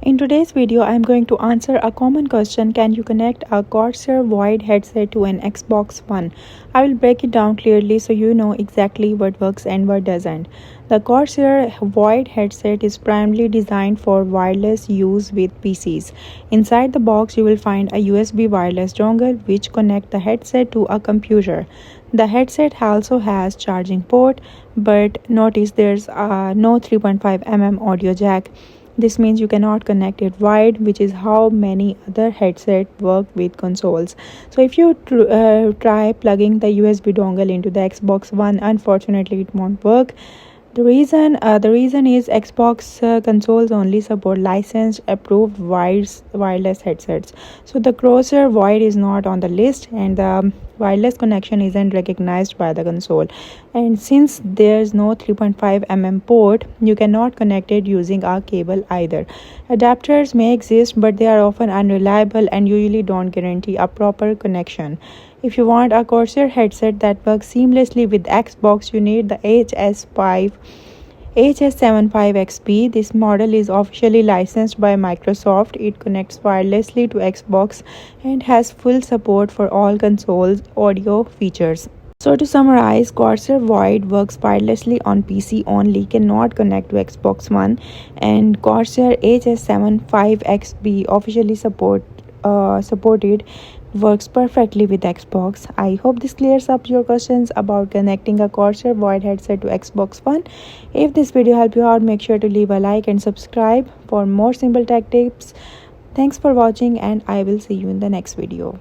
In today's video, I'm going to answer a common question: can you connect a Corsair Void headset to an Xbox One? I will break it down clearly so you know exactly what works and what doesn't. The Corsair Void headset is primarily designed for wireless use with PCs. Inside the box, you will find a USB wireless dongle which connects the headset to a computer. The headset also has charging port, but notice there's no 3.5 mm audio jack. This means you cannot connect it wired, which is how many other headsets work with consoles. So if you try plugging the USB dongle into the Xbox One, unfortunately it won't work. The reason is Xbox consoles only support licensed approved wireless headsets. So the Corsair Void is not on the list, and the wireless connection isn't recognized by the console. And since there's no 3.5 mm port, you cannot connect it using a cable either. Adapters may exist, but they are often unreliable and usually don't guarantee a proper connection. If you want a Corsair headset that works seamlessly with Xbox, you need the HS75XP. This model is officially licensed by Microsoft. It connects wirelessly to Xbox and has full support for all consoles' audio features. So to summarize, Corsair Void works wirelessly on PC only, cannot connect to Xbox One, and Corsair HS75XP officially supported, works perfectly with Xbox. I hope this clears up your questions about connecting a Corsair Void headset to Xbox One. If this video helped you out, make sure to leave a like and subscribe for more simple tech tips. Thanks for watching, and I will see you in the next video.